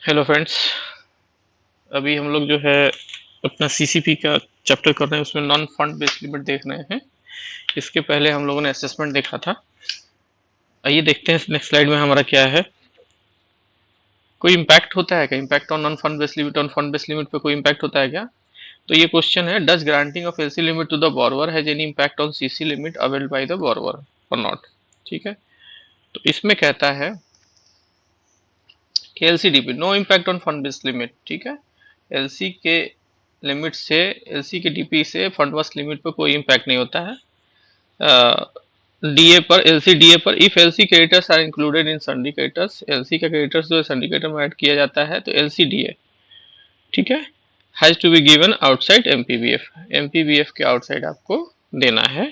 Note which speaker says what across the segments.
Speaker 1: Hello friends. अभी हम लोग जो है अपना सीसीपी का चैप्टर कर रहे हैं, उसमें नॉन फंड बेस्ड लिमिट देख रहे हैं। इसके पहले हम लोगों ने असेसमेंट देखा था। आइए देखते हैं नेक्स्ट स्लाइड में हमारा क्या है। कोई इम्पैक्ट होता है क्या? Impact on non fund based limit on fund based limit पे कोई इम्पैक्ट होता है क्या? तो ये क्वेश्चन है, does granting of LC limit to the borrower has any impact on CC limit availed by the borrower or not. ठीक है, तो इसमें कहता है कि LCDP no impact on fund based limit. ठीक है, एलसी के लिमिट से, एलसी के डीपी से फंड बेस्ड लिमिट पर कोई इम्पैक्ट नहीं होता है। डीए पर, एलसी डीए पर, if LC creditors are included in sundry creditors, LC का क्रेडिटर्स जो है सन्डी क्रेडिटर में ऐड किया जाता है तो एलसी डीए, ठीक है, has to be given outside MPBF, MPBF के आउटसाइड आपको देना है।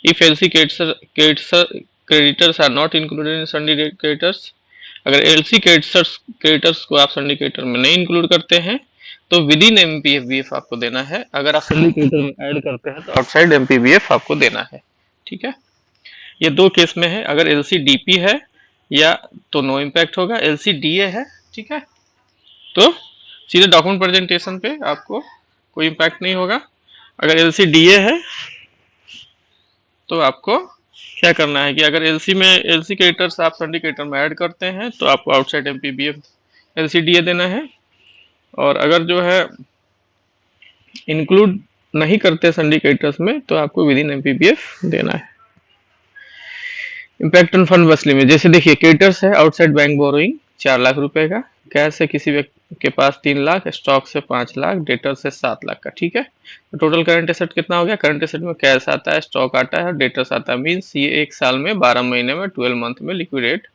Speaker 1: If LC creditors are not included in sundry creditors, अगर एलसी क्रेडिटर्स को आप सन्डी क्रेडिटर में नहीं इंक्लूड करते हैं तो विद इन एमपीबीएफ आपको देना है। अगर आप सन्डी क्रेडिटर में ऐड करते हैं तो आउटसाइड एमपीबीएफ आपको देना है। ठीक है, ये दो केस में है। अगर एलसी डीपी है या तो नो इम्पैक्ट होगा, एलसी डीए है, ठीक है, तो सीधे डॉक्यूमेंट प्रेजेंटेशन पे आपको कोई इम्पैक्ट नहीं होगा। अगर एलसी डीए है तो आपको क्या करना है कि अगर एलसी में, एलसी क्रेडिटर्स आप सन्डी क्रेडिटर में ऐड करते हैं तो आपको आउटसाइड एमपीबीएफ एलसी डीए देना है। और अगर जो है इंक्लूड नहीं करते सन्डी क्रेडिटर्स में तो आपको विद इन एमपीबीएफ देना है। Impact on fund based limit, जैसे देखिए क्रेडिटर्स है आउटसाइड बैंक बोरोइंग 4 लाख रुपए का, कैश है किसी व्यक्ति के पास 3 लाख, स्टॉक से 5 लाख, डेटर से 7 लाख का। ठीक है, तो टोटल करंट एसेट कितना हो गया? करंट एसेट में कैश आता है, स्टॉक आता है और डेटर्स आता है। मीन्स ये 1 साल में, 12 महीने में, 12 मंथ में लिक्विडेट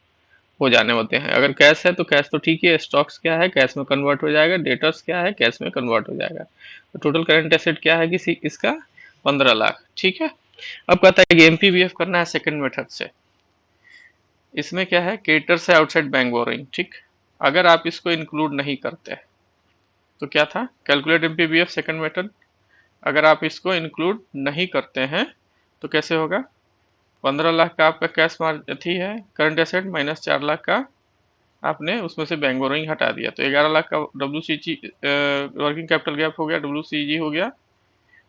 Speaker 1: हो जाने होते हैं। अगर कैश है तो कैश तो ठीक है, स्टॉक्स क्या है कैश में कन्वर्ट हो जाएगा, डेटर्स क्या है कैश में कन्वर्ट हो जाएगा। तो टोटल करंट एसेट क्या है किसी इसका? 15 लाख। ठीक है, अब कहता है कि एमपीबीएफ करना है सेकंड मेथड से। इसमें क्या है, क्रेडिटर से आउटसाइड बैंक बोरोइंग। ठीक, अगर आप इसको इंक्लूड नहीं करते तो क्या था, कैलकुलेट एमपीबीएफ सेकंड मेथड। अगर आप इसको इंक्लूड नहीं करते हैं तो कैसे होगा? 15 लाख का आपका कैश थी है करंट एसेट, माइनस 4 लाख का आपने उसमें से बैंक बोरोइंग हटा दिया तो 11 लाख का डब्ल्यू वर्किंग कैपिटल गैप हो गया, डब्ल्यू हो गया।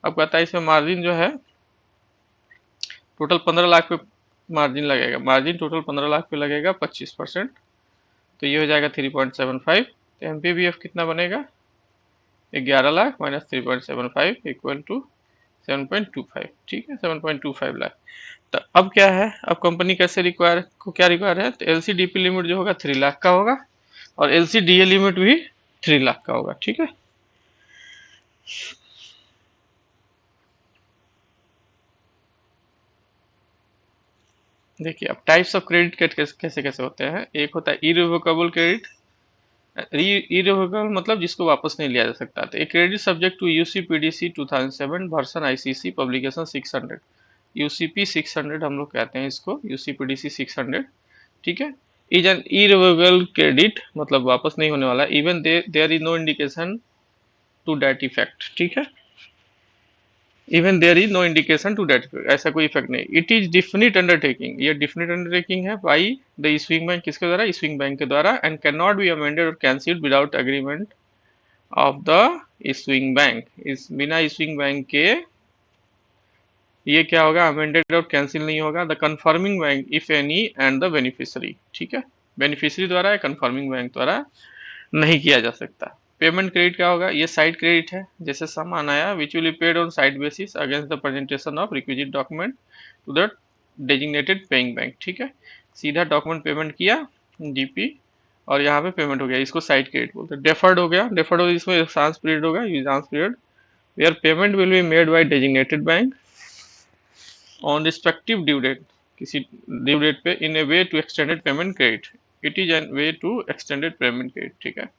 Speaker 1: अब कहता है इसमें मार्जिन जो है टोटल 15 लाख पे मार्जिन लगेगा, मार्जिन टोटल 15 लाख पे लगेगा 25%, तो ये हो जाएगा 3.75। तो एमपीबीएफ कितना बनेगा? 11 लाख माइनस 3.75 इक्वल टू 7.25। ठीक है, 7.25 लाख। तो अब क्या है, अब कंपनी कैसे रिक्वायर को क्या रिक्वायर है, तो एलसीडीपी लिमिट जो होगा 3 लाख का होगा और एलसीडीए लिमिट भी 3 लाख का होगा। ठीक है, देखिए अब टाइप्स ऑफ क्रेडिट कैसे कैसे होते हैं। एक होता है इरिवोकेबल क्रेडिट, इरिवोकेबल मतलब जिसको वापस नहीं लिया जा सकता। तो एक credit subject to UCPDC 2007 version ICC publication 600, UCP 600 हम लोग कहते हैं इसको, यूसीपीडीसी 600। ठीक है, इज एन इरिवोकेबल क्रेडिट मतलब वापस नहीं होने वाला, even there is no indication to that effect. ठीक है, even there is no indication to that, ऐसा कोई इफेक्ट नहीं। इट इज डिफिनिट अंडरटेकिंग, ये डिफिनिट अंडरटेकिंग है बाई द इशूइंग बैंक, किसके द्वारा? इशूइंग बैंक के द्वारा, and can not be amended or cancelled without agreement of the issuing bank. इस बिना इशूइंग बैंक के ये क्या होगा, अमेंडेड और कैंसिल नहीं होगा। The confirming bank if any and the beneficiary. ठीक है, बेनिफिशियरी द्वारा या कन्फर्मिंग बैंक द्वारा नहीं किया जा सकता। पेमेंट क्रेडिट क्या होगा? ये साइड क्रेडिट है, जैसे सामान आया which will be paid on sight basis against the presentation of requisite document to the designated paying bank. ठीक है, सीधा डॉक्यूमेंट पेमेंट किया डीपी और यहाँ पे पेमेंट हो गया, इसको साइड क्रेडिट बोलते हैं। डेफर्ड हो गया, डेफर्ड हो इसमें एडवांस पीरियड होगा, advance period where payment will be made by designated bank on respective due date, किसी ड्यू डेट पे, in a way to extended payment credit. It is an way to extended payment credit. ठीक है,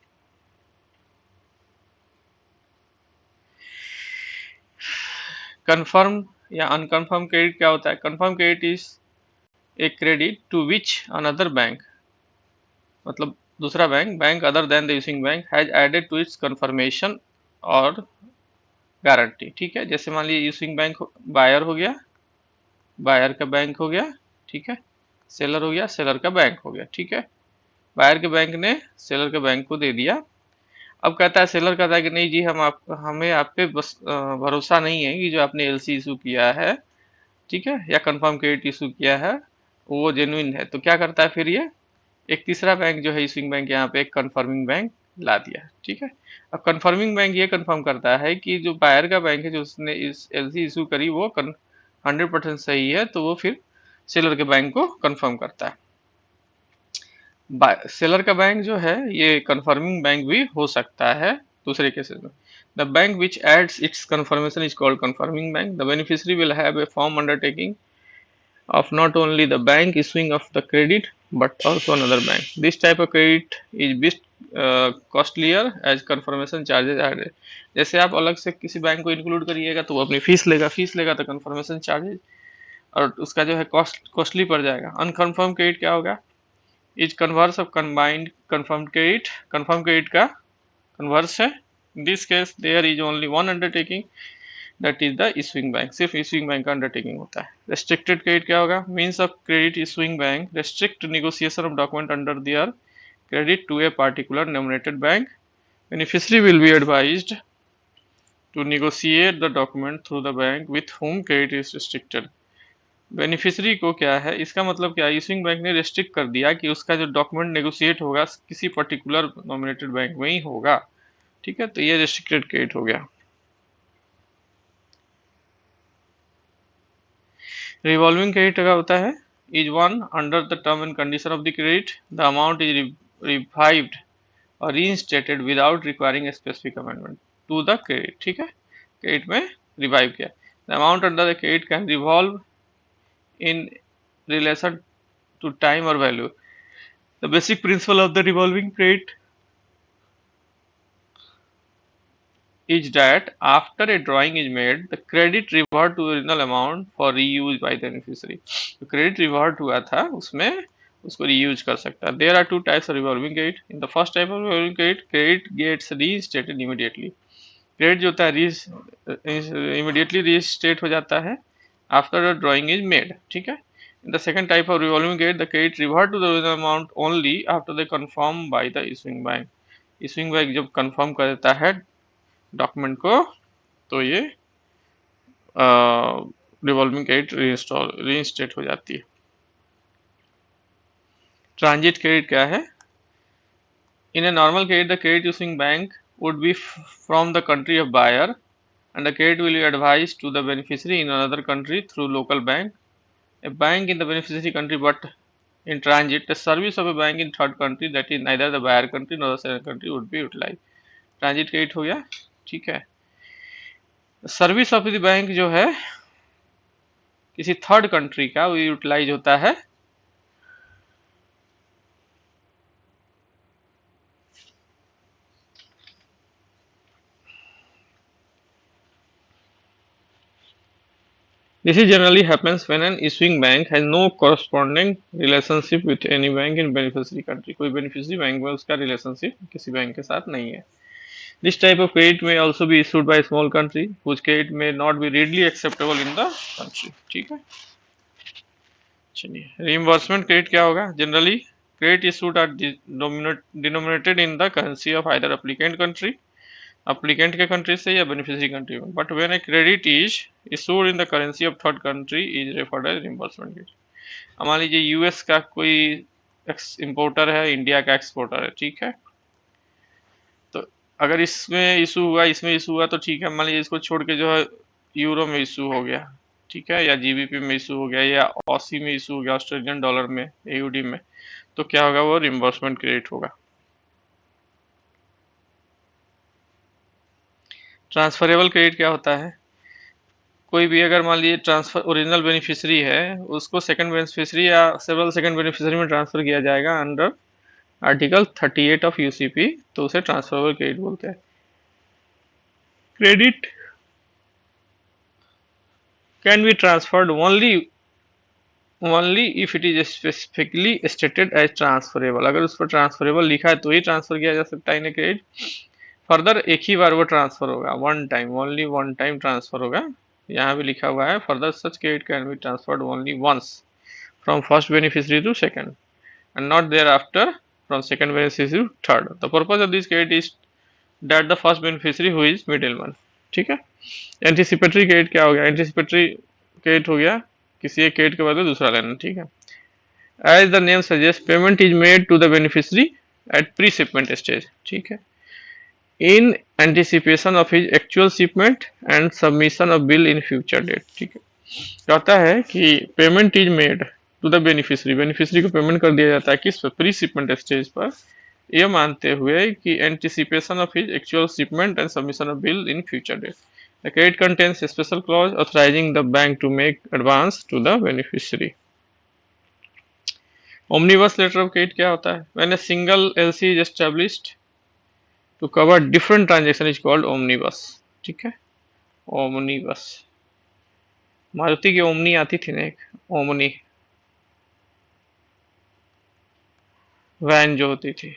Speaker 1: confirm या unconfirm credit क्या होता है? Confirm credit is a credit to which another bank, मतलब दूसरा bank other than the issuing bank has added to it's confirmation और guarantee. ठीक है, जैसे मान लीजिए इशूइंग बैंक बायर हो गया, बायर का बैंक हो गया, ठीक है, सेलर हो गया, सेलर का बैंक हो गया। ठीक है, बायर के बैंक ने सेलर के बैंक को दे दिया। अब कहता है, सेलर कहता है कि नहीं जी, हमें आप पे बस भरोसा नहीं है कि जो आपने एलसी इशू किया है, ठीक है, या कंफर्म क्रेडिट इशू किया है वो जेन्युइन है। तो क्या करता है फिर ये, एक तीसरा बैंक जो है इशूइंग बैंक, यहाँ पे एक कंफर्मिंग बैंक ला दिया, ठीक है। अब कंफर्मिंग बैंक ये कंफर्म करता है कि जो बायर का बैंक है, जो उसने इस एलसी इशू करी, वो 100% सही है, तो वो फिर सेलर के बैंक को कंफर्म करता है। सेलर का बैंक जो है ये कंफर्मिंग बैंक भी हो सकता है दूसरे केसेस में। The bank which adds its confirmation is called confirming bank. The beneficiary will have a firm undertaking of not only the bank issuing of the credit but also another bank. This type of credit is bit costlier as confirmation charges are added. जैसे आप अलग से किसी bank को include करिएगा तो वो अपनी फीस लेगा, तो कंफर्मेशन चार्जेज और उसका जो है कॉस्टली पड़ जाएगा। अनकन्फर्म क्रेडिट क्या होगा, is converse of combined confirm credit का कन्वर्स है। In this case there is only one undertaking, that is the issuing bank. सिर्फ इशूइंग बैंक का अंडरटेकिंग होता है। रेस्ट्रिक्टेड क्रेडिट क्या होगा, means of credit issuing bank restrict negotiation of document under their credit to a particular nominated bank. Beneficiary will be advised to negotiate the document through the bank with whom credit is restricted। Beneficiary को क्या है, इसका मतलब क्या है, issuing bank ने restrict कर दिया कि उसका जो डॉक्यूमेंट नेगोशिएट होगा किसी पर्टिकुलर नॉमिनेटेड बैंक में ही होगा, ठीक है। तो ये रेस्ट्रिक्टेड क्रेडिट हो गया। रिवॉल्विंग क्रेडिट का होता है, is one under the term and condition of the credit the amount is revived or reinstated without requiring specific amendment to the credit, ठीक है। क्रेडिट में रिवाइव किया, the amount under the credit can revolve in relation to time or value. The basic principle of the revolving credit is that after a drawing is made, the credit revert to the original amount for reuse by the beneficiary। तो credit revert हुआ था उसमें उसको reuse कर सकता है। There are two types of revolving credit. In the first type of revolving credit, credit gets reinstated immediately। credit जो होता है immediately reinstate हो जाता है after the drawing is made, ठीक है। In the second type of revolving credit, the credit revert to the original amount only after they confirm by the issuing bank। issuing bank जब confirm कर देता है document को, तो ये revolving credit reinstate हो जाती है। ट्रांजिट क्रेडिट क्या है, in a normal credit the credit using bank would be from the country of buyer and the credit will be advised to the beneficiary in another country through local bank. A bank in the beneficiary country but in transit the service of a bank in third country that is neither the buyer country nor the seller country would be utilized। Transit credit हो गया, ठीक है। Service of the bank जो है किसी third country का वो utilise होता है This is generally happens when an issuing bank has no corresponding relationship with any bank in beneficiary country। कोई beneficiary बैंक में उसका relationship किसी बैंक के साथ नहीं है। This type of credit may also be issued by a small country whose credit may not be readily acceptable in the country, ठीक है। चलिए, reimbursement credit क्या होगा, generally credit issued are denominated in the currency of either applicant country, applicant के country से या beneficiary country में। But when a credit is issued in the currency of third country is referred as reimbursement credit. मान लीजिए US का कोई importer है, India का एक्सपोर्टर है, ठीक है। तो अगर इसमें इशू हुआ तो ठीक है। मान लीजिए इसको छोड़ के जो है यूरो में इशू हो गया, ठीक है, या जीबीपी में इशू हो गया, या ऑसी में इशू हो गया, ऑस्ट्रेलियन डॉलर में, एयूडी में, तो क्या होगा, वो रिइंबर्समेंट क्रेडिट होगा। ट्रांसफरेबल क्रेडिट क्या होता है, कोई भी अगर मान लीजिए ट्रांसफर ओरिजिनल बेनिफिशियरी है उसको सेकंड बेनिफिशियरी या सेवरल सेकंड बेनिफिशियरी में ट्रांसफर किया जाएगा अंडर आर्टिकल 38 ऑफ यूसीपी, तो उसे ट्रांसफरेबल क्रेडिट बोलते हैं। Credit can be transferred only if it is specifically stated as transferable. अगर उस पर ट्रांसफरेबल लिखा है तो ही ट्रांसफर किया जा सकता है इन क्रेडिट। फर्दर एक ही बार वो ट्रांसफर होगा, one time, only one time transfer होगा। यहाँ भी लिखा हुआ है, further such credit can be transferred only once from first beneficiary to second and not thereafter from second beneficiary to third. The purpose of this credit is that the first beneficiary who is middleman. ठीक है। Anticipatory credit क्या हो गया? Anticipatory credit हो गया किसी एक credit के बदले दूसरा लेना। ठीक है। As the name suggest payment is made to the beneficiary at pre shipment stage. ठीक है। In anticipation of his actual shipment and submission of bill in future date. ठीक है। कहता है कि payment is made to the beneficiary, beneficiary को payment कर दिया जाता है किस पर? प्री शिपमेंट स्टेज पर, यह मानते हुए कि anticipation of his actual shipment and submission of bill in future date. The credit contains special clause authorising the bank to make advance to the beneficiary. Omnibus letter of credit क्या होता है? When a single LC is established to cover different transaction is called omnibus. ठीक है। Omnibus, Maruti की omni आती थी ना एक, ओमनी वैन जो होती थी।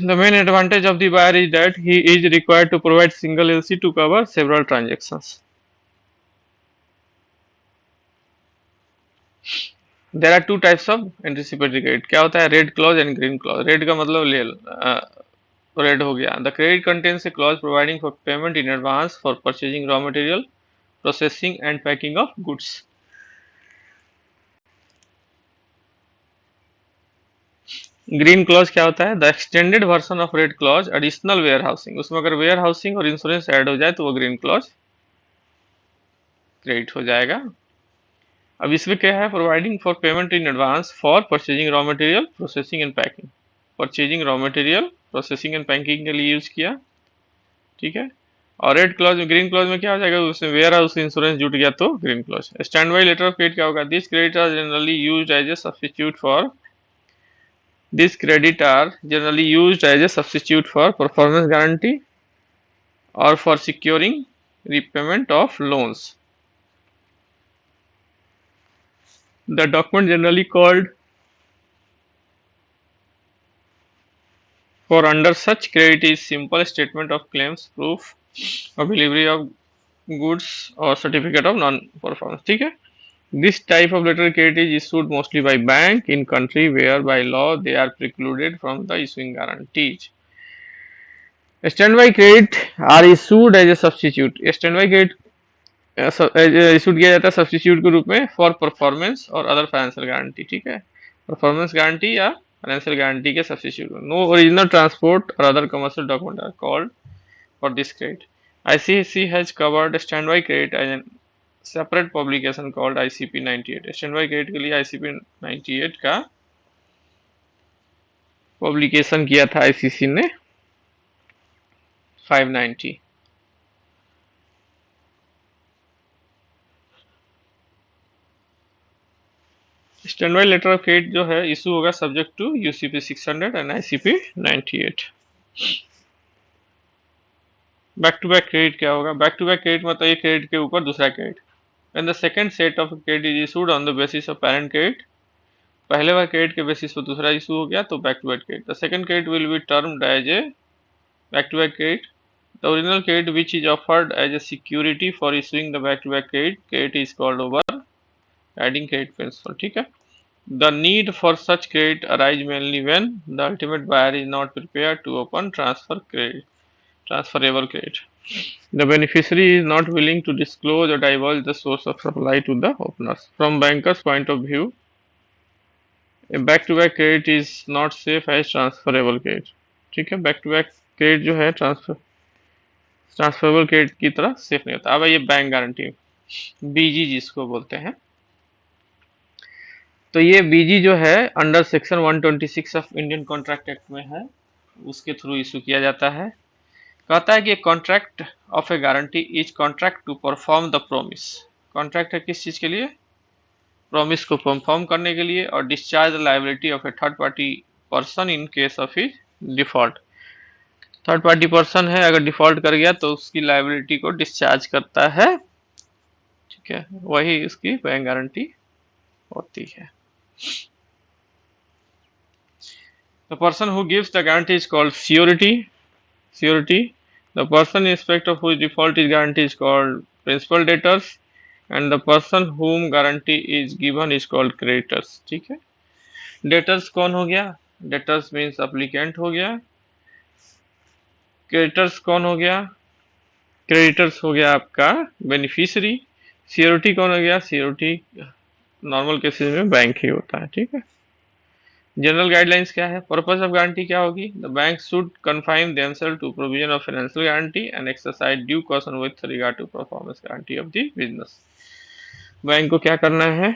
Speaker 1: The main advantage of the buyer is that he is required to provide single LC to cover several transactions. There are two types of anticipatory credit. क्या होता है? Red clause and green clause. Red का मतलब ले red हो गया। The credit contains a clause providing for payment in advance for purchasing raw material, processing and packing of goods. Green clause क्या होता है? The extended version of red clause additional warehousing. उसमें अगर warehousing और insurance add हो जाए तो वो ग्रीन क्लॉज क्रेडिट हो जाएगा। अब इसमें क्या है? Providing for payment in advance for purchasing raw material, processing and packing. Purchasing raw material, processing and packing के लिए यूज किया। ठीक है। और रेड क्लॉज में, ग्रीन क्लॉज में क्या हो जाएगा? उसमें वेयर हाउस इंश्योरेंस जुट गया तो green clause. Standby letter of credit क्या होगा? This credit are generally used as a substitute for These credit are generally used as a substitute for performance guarantee or for securing repayment of loans. The document generally called for under such credit is simple statement of claims, proof of delivery of goods or certificate of non-performance. ठीक है। This type of letter of credit is issued mostly by bank in country where by law they are precluded from the issuing guarantees. Standby credit are issued as a substitute. Standby credit issued किया जाता है substitute के रूप में for performance और other financial guarantee. ठीक है। Performance guarantee या फाइनेंशियल गारंटी के सब्स्टिट्यूट। नो ओरिजिनल ट्रांसपोर्ट और other commercial document are called for this credit. ICICI has covered standby credit as a separate publication called ICP 98। standby credit के लिए ICP 98 का publication किया था ICC ने 590। Standby letter of credit जो है issue होगा subject to UCP 600 and ICP 98। Back to back credit क्या होगा? बैक टू बैक क्रेडिट मतलब एक क्रेडिट के ऊपर दूसरा credit. When the second set of credit is issued on the basis of parent credit, पहले बार क्रेडिट के बेसिस पर दूसरा इशू हो गया तो back to back credit. The second credit will be termed as a back to back credit. The original credit which is offered as a security for issuing the back to back credit is called overriding credit principle. ठीक है। The need for such credit arise mainly when the ultimate buyer is not prepared to open transferable credit. The beneficiary is not willing to disclose or divulge the source of supply to the openers. From bankers' point of view, a back-to-back credit is not safe as transferable credit. ठीक है। back-to-back credit जो है transferable credit की तरह safe नहीं होता। अब ये बैंक गारंटी, BG जिसको बोलते हैं, तो ये बीजी जो है under section 126 of Indian contract act में है, उसके थ्रू इशू किया जाता है। कहता है कि contract of a guarantee is contract to perform the promise. Contract है किस चीज के लिए? प्रोमिस को परफॉर्म करने के लिए और discharge the liability of A third party person in case of his default. Third party person है, अगर डिफॉल्ट कर गया तो उसकी लायबिलिटी को डिस्चार्ज करता है। ठीक है। वही उसकी बैंक गारंटी होती है। The person who gives the guarantee is called surety. The person in respect of whose default is guarantee is called principal debtors, and the person whom guarantee is given is called creditors. ठीक है। Debtors कौन हो गया? Debtors means applicant हो गया। Creditors कौन हो गया? क्रेडिटर्स हो गया आपका बेनिफिशियरी। सियोरिटी कौन हो गया? सियोरिटी नॉर्मल केसेस में बैंक ही होता है, ठीक है। जनरल गाइडलाइंस क्या है? पर्पस ऑफ गारंटी क्या होगी? The bank should confine themselves to provision of financial guarantee and exercise due caution with regard to performance guarantee of the business. Bank को क्या करना है?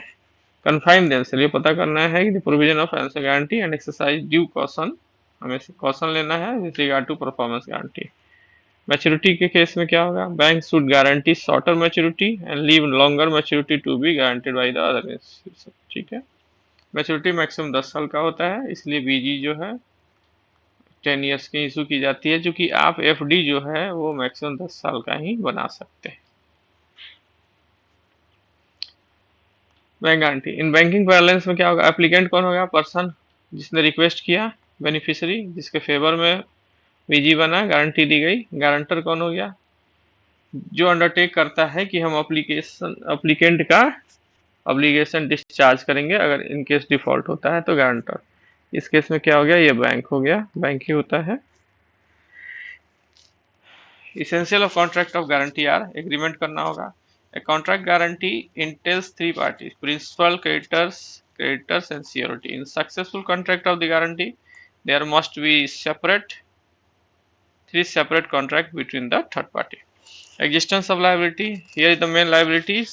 Speaker 1: कन्फाइन देमसेल्फ, ये पता करना है कि the provision of financial guarantee and exercise due caution, हमें कॉशन लेना है with regard to performance guarantee. Maturity के केस में क्या होगा? Bank should guarantee shorter maturity and leave longer maturity to be guaranteed by the other institution, ठीक है। Maturity maximum 10 साल का होता है, इसलिए बीजी जो है 10 ईयर्स की इशू की जाती है, क्योंकि आप एफडी जो है वो मैक्सिमम 10 साल का ही बना सकते हैं। Bank guarantee in banking balance में क्या होगा? एप्लीकेंट कौन होगा? पर्सन जिसने रिक्वेस्ट किया, बेनिफिशियरी जिसके फेवर में बीजी बना, गारंटी दी गई। गारंटर कौन हो गया? जो अंडरटेक करता है कि हम एप्लीकेंट का ऑब्लिगेशन डिस्चार्ज करेंगे अगर इन केस डिफॉल्ट होता है तो गारंटर। इस केस में क्या हो गया? ये बैंक हो गया, बैंक ही होता है। Essential of contract of guarantee are, agreement करना होगा। A contract guarantee entails three parties, principal, creditors and surety. In successful contract of the guarantee there must be three separate contract between the third party. Existence of liability, here is the main liabilities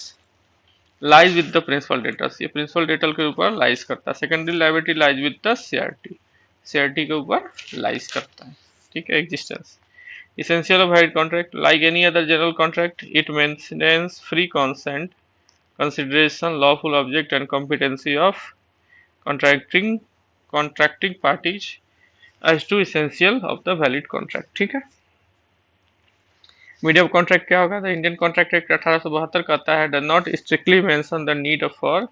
Speaker 1: lies with the principal debtors, ये principal debtor के ऊपर lies करता है। Secondary liability lies with the CRT के ऊपर lies करता है, ठीक है। Existence, essential of hire contract, like any other general contract, it maintains free consent, consideration, lawful object and competency of contracting parties as to essential of the valid contract, ठीक है। Medium contract क्या होगा? The Indian contract act 1872 कहता है, does not strictly mention the need for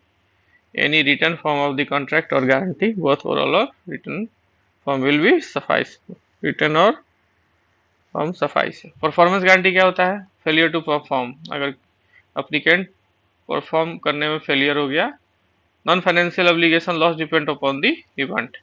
Speaker 1: any return form of the contract और guarantee, both oral और return form will be suffice, return और form suffice. Performance guarantee क्या होता है? फेलियर टू परफॉर्म, अगर applicant perform करने में failure हो गया। Non financial obligation loss depend upon the event.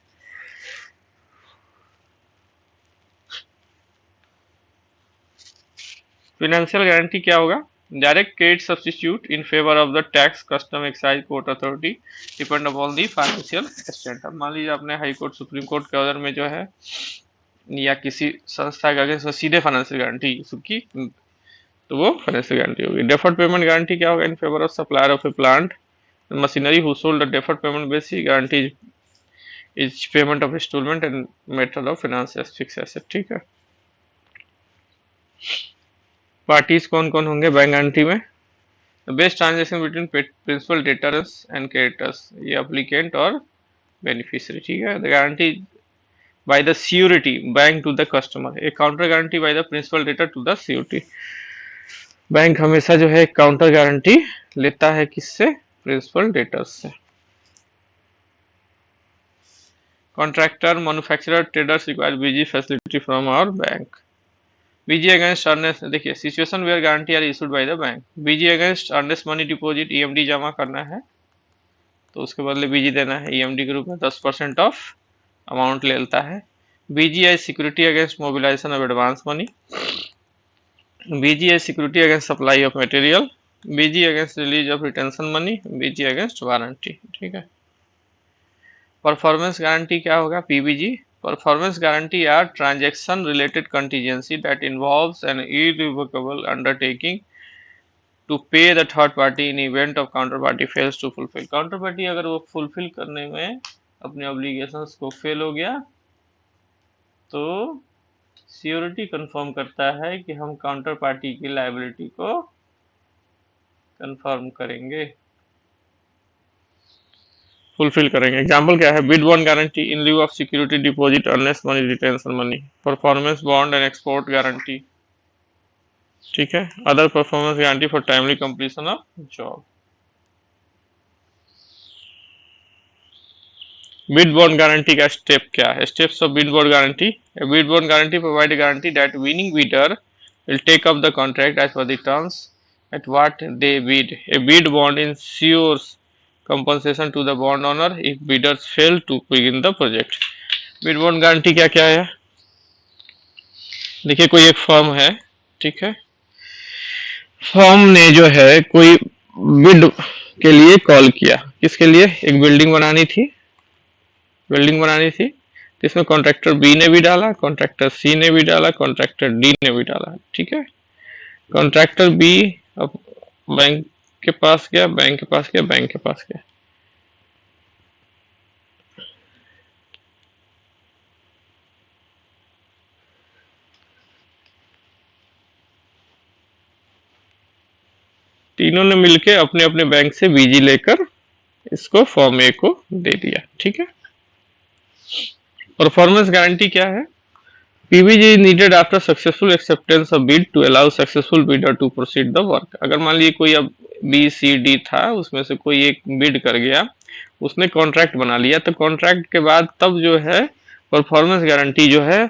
Speaker 1: Financial guarantee क्या होगा? Direct credit substitute in favour of the tax, custom, excise, court authority depend upon the financial state. अब मान लीजिए आपने हाई कोर्ट, सुप्रीम कोर्ट के order में जो है या किसी संस्था के अगेंस्ट सीधे फाइनेंशियल गारंटी इशू की तो वो फाइनेंशियल गारंटी होगी। डेफर्ड पेमेंट गारंटी क्या होगा? In favour of supplier of a plant machinery who sold the deferred payment basis guarantee is payment of instalment and method of finance as fix asset, ठीक है। Parties कौन कौन होंगे bank guarantee में? Best transaction between principal debtors and creditors, ये applicant और beneficiary, ठीक है। The guarantee by the surety bank to the customer, एक counter guarantee by the principal debtor to the surety. Bank हमेशा जो है काउंटर गारंटी लेता है किससे? प्रिंसिपल डेटर्स से। Contractor, manufacturer, traders require BG facility from our bank. BG against earnest, देखिए situation where guarantee are issued by the bank. BG against earnest money deposit, EMD जमा करना है तो उसके बदले बीजी देना है, ईएमडी के रूप में 10% ऑफ अमाउंट लेता है। BG as security against mobilisation of advance money. BG as security against supply of material. BG against release of retention money. BG against warranty, ठीक है। परफॉर्मेंस गारंटी क्या होगा? PBG. Performance guarantee are transaction related contingency that involves an irrevocable undertaking to pay the third party in event of counterparty fails to fulfill. Counterparty अगर वो fulfill करने में अपने obligations को fail हो गया तो सियोरिटी कंफर्म करता है कि हम काउंटर पार्टी की लाइबिलिटी को कंफर्म करेंगे, फुलफिल करेंगे। एग्जाम्पल क्या है? Bid bond guarantee in lieu of security deposit earnest money retention money. Performance bond and export guarantee, ठीक है। Other performance guarantee for timely completion of job. Bid bond guarantee का step क्या है? Steps of bid bond guarantee. A bid bond guarantee provide guarantee that winning bidder will take up the contract as per the terms at what they bid. A bid bond ensures compensation to the bond owner if bidders fail to begin the project. Bid bond guarantee क्या क्या है? देखिए कोई एक firm है, ठीक है, firm ने जो है कोई बिड के लिए कॉल किया, किसके लिए? एक बिल्डिंग बनानी थी, तो इसमें कॉन्ट्रैक्टर बी ने भी डाला, कॉन्ट्रैक्टर सी ने भी डाला, कॉन्ट्रैक्टर डी ने भी डाला, ठीक है। कॉन्ट्रैक्टर बी अब बैंक के पास गया, बैंक के पास गया, बैंक के पास गया, तीनों ने मिलके अपने अपने बैंक से बीजी लेकर इसको फॉर्म ए को दे दिया, ठीक है। परफॉर्मेंस गारंटी क्या है? PBG needed after successful acceptance of bid to allow successful bidder to proceed the work. अगर मान लीजिए कोई अब बी सी डी था, उसमें से कोई एक बिड कर गया, उसने कॉन्ट्रैक्ट बना लिया, तो कॉन्ट्रैक्ट के बाद तब जो है परफॉर्मेंस गारंटी जो है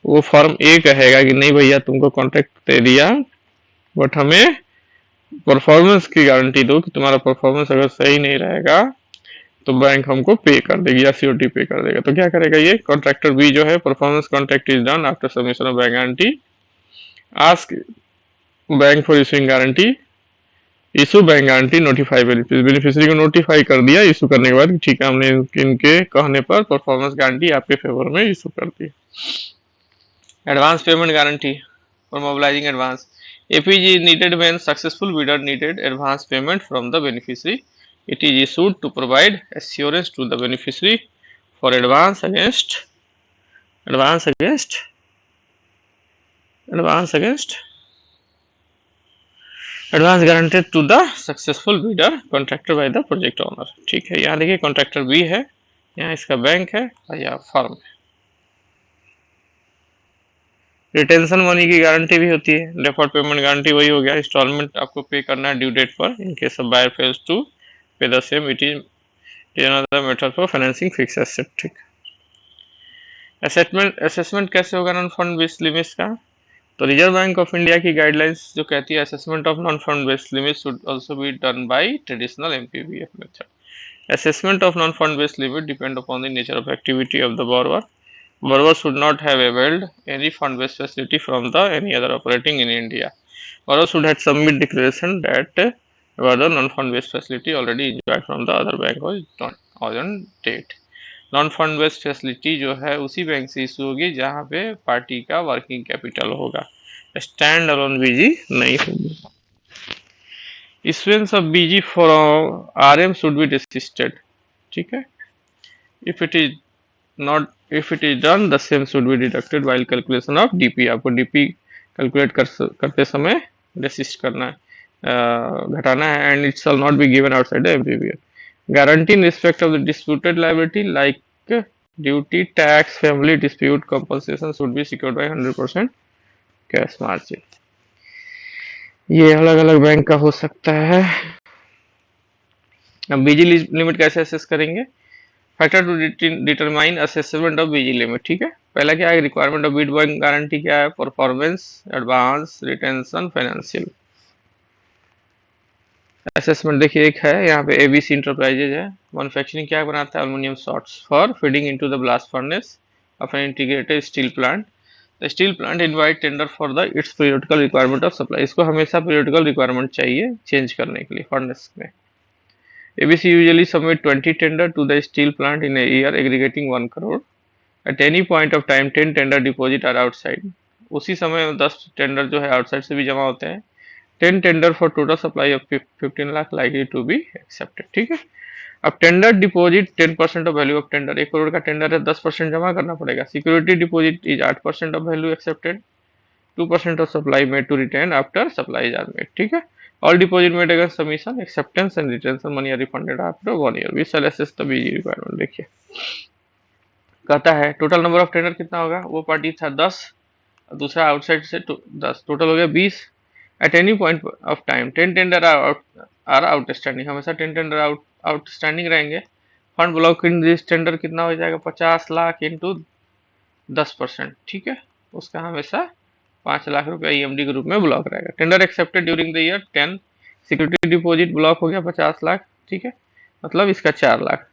Speaker 1: वो फॉर्म ए कहेगा कि नहीं भैया तुमको कॉन्ट्रैक्ट दे दिया, बट हमें परफॉर्मेंस की गारंटी दो कि तुम्हारा परफॉर्मेंस अगर सही नहीं रहेगा तो बैंक हमको पे कर देगी या सीओटी पे कर देगा। तो क्या करेगा ये कॉन्ट्रैक्टर बी जो है, performance contract is done after submission of bank guarantee, ask bank for issuing guarantee, issue bank guarantee, notify beneficiary को नोटिफाई कर दिया इशू करने के बाद, ठीक है हमने इनके कहने पर परफॉर्मेंस गारंटी आपके फेवर में इशू कर दी। Advance payment guarantee for mobilising advance, APG needed when successful bidder needed advance payment from the beneficiary, it is issued to provide assurance to the beneficiary for advance against advance against advance against advance guaranteed to the successful bidder contracted by the project owner। ठीक है, यहाँ देखिए contractor B है, यहाँ इसका bank है और यहाँ फर्म है। रिटेंशन मनी की गारंटी भी होती है, डेफर्ड पेमेंट गारंटी वही हो गया, इंस्टॉलमेंट आपको पे करना है ड्यू डेट पर, in case of buyer fails to pay the same, it is another method for financing fix asset. ठीक, असेसमेंट कैसे होगा नॉन फंड बेस्ड लिमिट्स का? तो रिजर्व बैंक ऑफ इंडिया की गाइडलाइंस जो कहती है assessment of non fund based limit should also be done by traditional MPBF method. Assessment of non fund based limit depend upon the nature of activity of the borrower. Borrower should not have availed any fund-based facility from the any other operating in India. Borrower should have submit declaration that whether non-fund-based facility already enjoyed from the other bank was not on date. Non-fund based facility जो है उसी bank से issue होगी जहाँ पे party का working capital होगा, stand alone बीजी नहीं होगी। Issuance of BG for RM should be desisted, ठीक है। If it is not, if it is done the same should be deducted while calculation of DP। आपको DP कैलकुलेट करते समय desist करना है, घटाना है, and it shall not be given outside the MPBF. Guarantee in respect of the disputed liability like duty, tax, family dispute compensation should be secured by 100% cash margin. ये अलग अलग bank का हो सकता है। अब बीजी लिमिट कैसे assess करेंगे? Factor to determine assessment of BG limit, ठीक है। पहला क्या है, requirement of bid bank guarantee क्या है? Performance, advance, retention, financial. Assessment देखिए एक है यहाँ पे एबीसी इंटरप्राइजेज है, मैन्युफैक्चरिंग क्या बनाता है? Aluminium shorts for feeding into the blast furnace of an integrated steel plant. The steel plant invite tender for the it's periodical requirement of supply. इसको हमेशा पीरियडिकल रिक्वायरमेंट चाहिए चेंज करने के लिए फर्नेस में। ABC usually submit 20 tender to the steel plant in a year aggregating 1 crore. At any point of time 10 tender deposit are outside। उसी समय 10 tender जो है आउटसाइड से भी जमा होते हैं। 10 tender for total supply of 15 lakh likely to be accepted, ठीक है। अब tender deposit 10% of value of tender, 1 crore का टेंडर है 10% जमा करना पड़ेगा। Security deposit is 8% of value accepted, 2% of supply made to retain after supply are made, ठीक है। All deposit made against submission, acceptance and retention money are refunded after 1 year। We shall assess the BG requirement। देखिए कहता है total number of tender कितना होगा? वो party था 10, दूसरा आउटसाइड से 10, टोटल हो गया 20। At any point of time 10 tender are outstanding, हमेशा 10 टेंडर आउटस्टैंडिंग रहेंगे। Fund block in this tender कितना हो जाएगा? 50 लाख इंटू 10%, ठीक है। उसका हमेशा 5 लाख रुपया ईएमडी के रूप में ब्लॉक रहेगा। Tender accepted during the year 10, security deposit block हो गया 50 लाख, ठीक है। मतलब इसका 4 lakh.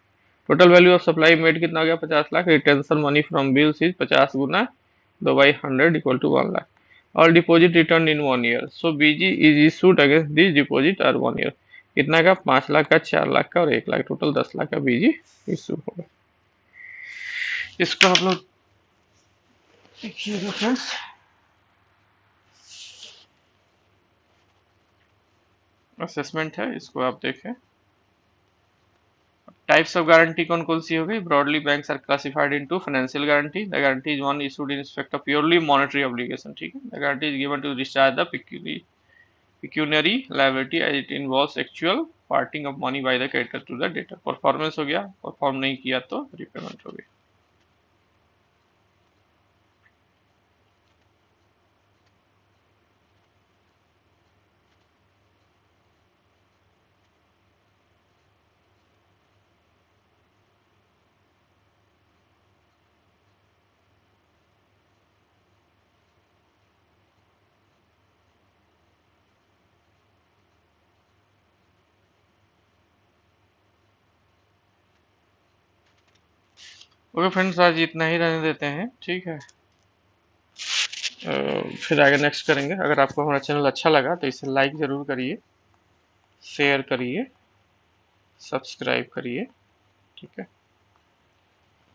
Speaker 1: Total value of supply made कितना हो गया, 50 lakh. Retention money from bills is 50 गुना 2/100 equal to 1 lakh. All deposit return in 1 year, so BG is issued against this deposit और 1 ईयर। कितना का, 5 लाख का, 4 लाख का और 1 लाख, टोटल 10 लाख का बीजी इशू होगा। इसको आप लोग देखिएगा फ्रेंड्स, असेसमेंट है, इसको आप देखें। टाइप्स ऑफ गारंटी कौन कौन सी हो गई, broadly banks are classified into financial guarantee, the guarantee is one issued in respect of purely monetary obligation, ठीक है। The guarantee is given to discharge the pecuniary liability as it involves actual parting of money by the creditor to the debtor। Performance हो गया, perform नहीं किया तो repayment हो गई। Okay friends, आज इतना ही रहने देते हैं, ठीक है। फिर आगे नेक्स्ट करेंगे। अगर आपको हमारा चैनल अच्छा लगा तो इसे लाइक ज़रूर करिए, शेयर करिए, सब्सक्राइब करिए, ठीक है।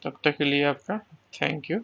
Speaker 1: तब तक के लिए आपका थैंक यू।